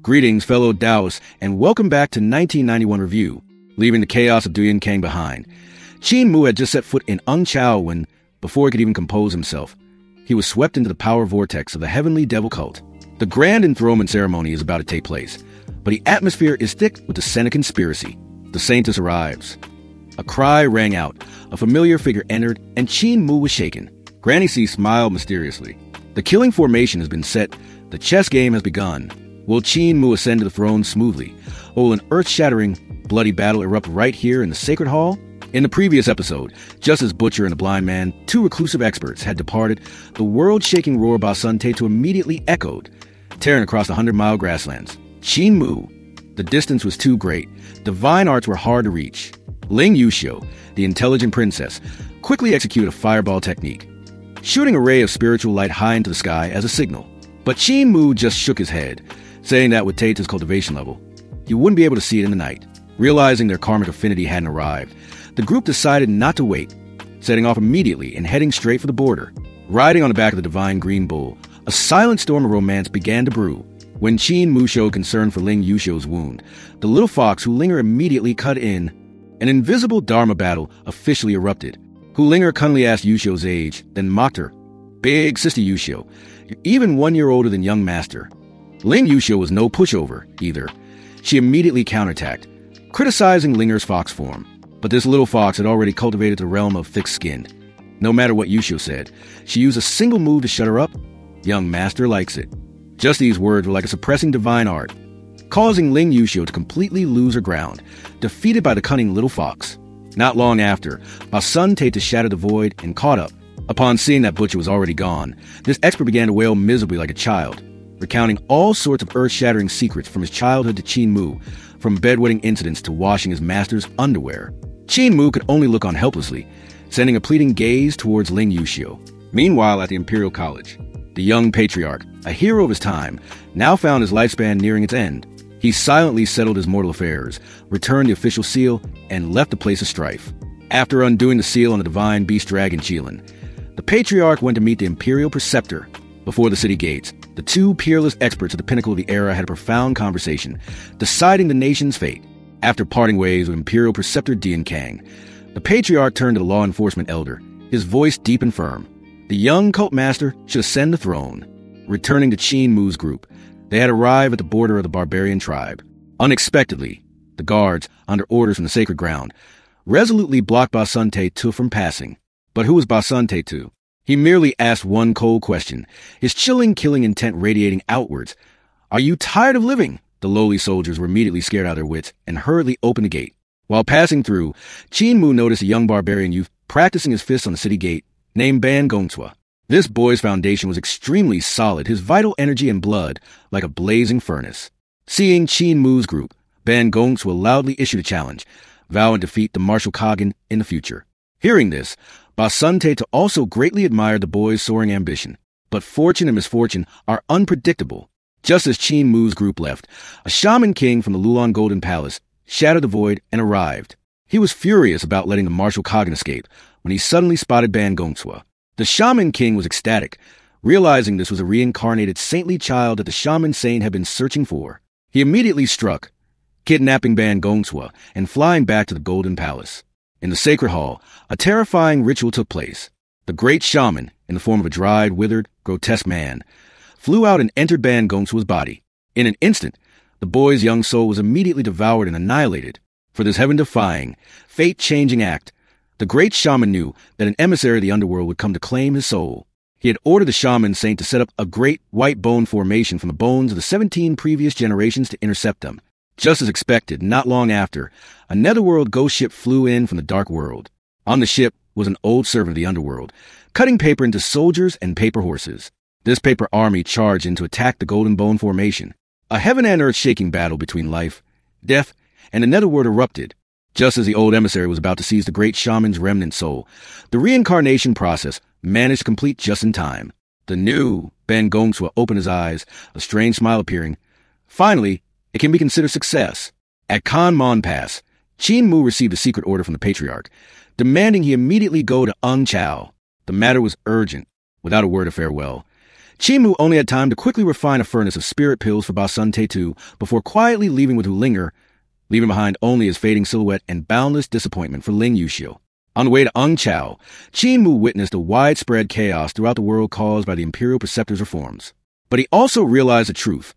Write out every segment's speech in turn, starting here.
Greetings, fellow Taoists, and welcome back to 1991 Review. Leaving the chaos of Duyan Kang behind, Qin Mu had just set foot in Chao when, before he could even compose himself, he was swept into the power vortex of the heavenly devil cult. The grand enthronement ceremony is about to take place, but the atmosphere is thick with the scent of conspiracy. The SAINTESS arrives. A cry rang out, a familiar figure entered, and Qin Mu was shaken. Granny C smiled mysteriously. The killing formation has been set, the chess game has begun. Will Qin Mu ascend to the throne smoothly, or will an earth-shattering, bloody battle erupt right here in the Sacred Hall? In the previous episode, just as Butcher and the Blind Man, two reclusive experts, had departed, the world-shaking roar by Sun-Te immediately echoed, tearing across the 100-mile grasslands. Qin Mu. The distance was too great. Divine arts were hard to reach. Ling Yuxiu, the intelligent princess, quickly executed a fireball technique, shooting a ray of spiritual light high into the sky as a signal. But Qin Mu just shook his head, saying that with Taita's cultivation level, you wouldn't be able to see it in the night. Realizing their karmic affinity hadn't arrived, the group decided not to wait, setting off immediately and heading straight for the border. Riding on the back of the divine green bull, a silent storm of romance began to brew. When Qin Mu showed concern for Ling Yuxiu's wound, the little fox Hulinger immediately cut in. An invisible Dharma battle officially erupted. Hulinger cunningly asked Yuxiu's age, then mocked her. Big sister Yuxiu, you're even 1 year older than young master. Ling Yuxiu was no pushover, either. She immediately counterattacked, criticizing Linger's fox form. But this little fox had already cultivated the realm of thick skin. No matter what Yuxiu said, she used a single move to shut her up. Young master likes it. Just these words were like a suppressing divine art, causing Ling Yuxiu to completely lose her ground, defeated by the cunning little fox. Not long after, Sun-Te shattered the void and caught up. Upon seeing that Butcher was already gone, this expert began to wail miserably like a child, recounting all sorts of earth-shattering secrets from his childhood to Qin Mu, from bedwetting incidents to washing his master's underwear. Qin Mu could only look on helplessly, sending a pleading gaze towards Ling Yuxiu. Meanwhile, at the Imperial College, the young patriarch, a hero of his time, now found his lifespan nearing its end. He silently settled his mortal affairs, returned the official seal, and left the place of strife. After undoing the seal on the divine beast dragon Qilin, the patriarch went to meet the Imperial Preceptor. Before the city gates, the two peerless experts at the pinnacle of the era had a profound conversation, deciding the nation's fate. After parting ways with Imperial Preceptor Duyan Kang, the patriarch turned to the law enforcement elder, his voice deep and firm. The young cult master should ascend the throne. Returning to Qin Mu's group, they had arrived at the border of the barbarian tribe. Unexpectedly, the guards, under orders from the sacred ground, resolutely blocked Sun-Te from passing. But who was Sun-Te? He merely asked one cold question, his chilling, killing intent radiating outwards. Are you tired of living? The lowly soldiers were immediately scared out of their wits and hurriedly opened the gate. While passing through, Qin Mu noticed a young barbarian youth practicing his fists on the city gate, named Ban Gongcua. This boy's foundation was extremely solid, his vital energy and blood like a blazing furnace. Seeing Qin Mu's group, Ban Gongcua loudly issued a challenge, vowing to defeat the martial Kagan in the future. Hearing this, Sun-Te also greatly admired the boy's soaring ambition. But fortune and misfortune are unpredictable. Just as Qin Mu's group left, a shaman king from the Lulan Golden Palace shattered the void and arrived. He was furious about letting the martial Kagan escape when he suddenly spotted Ban Gongcua. The shaman king was ecstatic, realizing this was a reincarnated saintly child that the shaman saint had been searching for. He immediately struck, kidnapping Ban Gongcua and flying back to the Golden Palace. In the Sacred Hall, a terrifying ritual took place. The great shaman, in the form of a dried, withered, grotesque man, flew out and entered Ban Gongcua's body. In an instant, the boy's young soul was immediately devoured and annihilated. For this heaven-defying, fate-changing act, the great shaman knew that an emissary of the underworld would come to claim his soul. He had ordered the shaman saint to set up a great white bone formation from the bones of the 17 previous generations to intercept them. Just as expected, not long after, a netherworld ghost ship flew in from the dark world. On the ship was an old servant of the underworld, cutting paper into soldiers and paper horses. This paper army charged in to attack the Golden Bone Formation. A heaven and earth shaking battle between life, death, and the netherworld erupted. Just as the old emissary was about to seize the great shaman's remnant soul, the reincarnation process managed to complete just in time. The new Ban Gongcua opened his eyes, a strange smile appearing. Finally, it can be considered success. At Kan Mon Pass, Qin Mu received a secret order from the patriarch, demanding he immediately go to Chao. The matter was urgent. Without a word of farewell, Qin Mu only had time to quickly refine a furnace of spirit pills for Ba Sun Te Tu before quietly leaving with Hu Linger, leaving behind only his fading silhouette and boundless disappointment for Ling Yuxiu. On the way to Ung Chau, Qin Mu witnessed a widespread chaos throughout the world caused by the Imperial Preceptor's reforms. But he also realized the truth.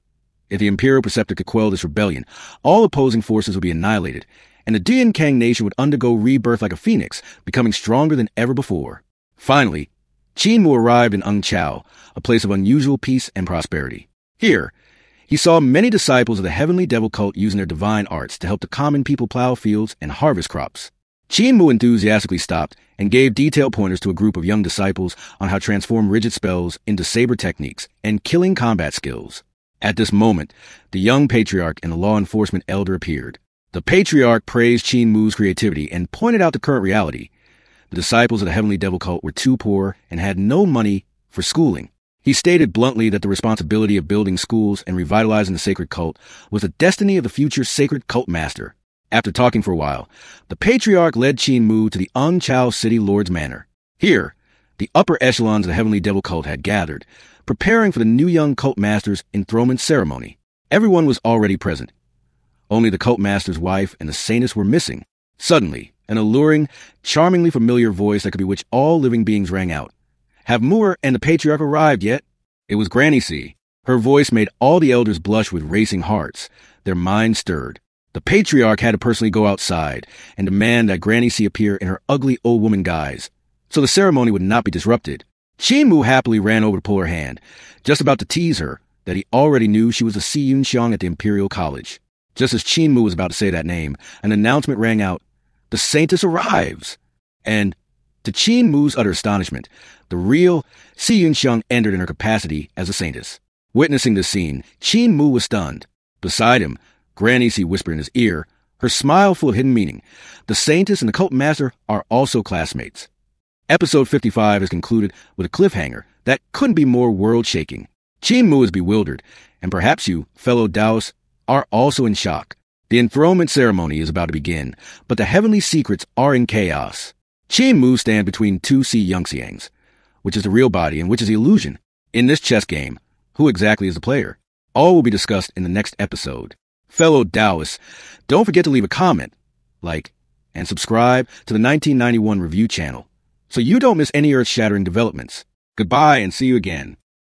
If the Imperial Preceptor could quell this rebellion, all opposing forces would be annihilated, and the Dian Kang nation would undergo rebirth like a phoenix, becoming stronger than ever before. Finally, Qin Mu arrived in Ung Chau, a place of unusual peace and prosperity. Here, he saw many disciples of the heavenly devil cult using their divine arts to help the common people plow fields and harvest crops. Qin Mu enthusiastically stopped and gave detailed pointers to a group of young disciples on how to transform rigid spells into saber techniques and killing combat skills. At this moment, the young patriarch and the law enforcement elder appeared. The patriarch praised Qin Mu's creativity and pointed out the current reality. The disciples of the heavenly devil cult were too poor and had no money for schooling. He stated bluntly that the responsibility of building schools and revitalizing the sacred cult was the destiny of the future sacred cult master. After talking for a while, the patriarch led Qin Mu to the Ung Chau City Lord's Manor. Here, the upper echelons of the heavenly devil cult had gathered, preparing for the new young cult master's enthronement ceremony. Everyone was already present. Only the cult master's wife and the saintess were missing. Suddenly, an alluring, charmingly familiar voice that could bewitch all living beings rang out. Have Moore and the patriarch arrived yet? It was Granny C. Her voice made all the elders blush with racing hearts. Their minds stirred. The patriarch had to personally go outside and demand that Granny C appear in her ugly old woman guise, so the ceremony would not be disrupted. Qin Mu happily ran over to pull her hand, just about to tease her that he already knew she was a Si Yun Xiang at the Imperial College. Just as Qin Mu was about to say that name, an announcement rang out, "The Saintess arrives!" And, to Qin Mu's utter astonishment, the real Si Yun Xiang entered in her capacity as a saintess. Witnessing this scene, Qin Mu was stunned. Beside him, Granny C whispered in his ear, her smile full of hidden meaning. The saintess and the cult master are also classmates. Episode 55 is concluded with a cliffhanger that couldn't be more world-shaking. Qin Mu is bewildered, and perhaps you, fellow Taoists, are also in shock. The enthronement ceremony is about to begin, but the heavenly secrets are in chaos. Qin Mu stands between two Si Yunxiangs, which is the real body and which is the illusion. In this chess game, who exactly is the player? All will be discussed in the next episode. Fellow Taoists, don't forget to leave a comment, like, and subscribe to the 1991 Review channel so you don't miss any earth-shattering developments. Goodbye and see you again.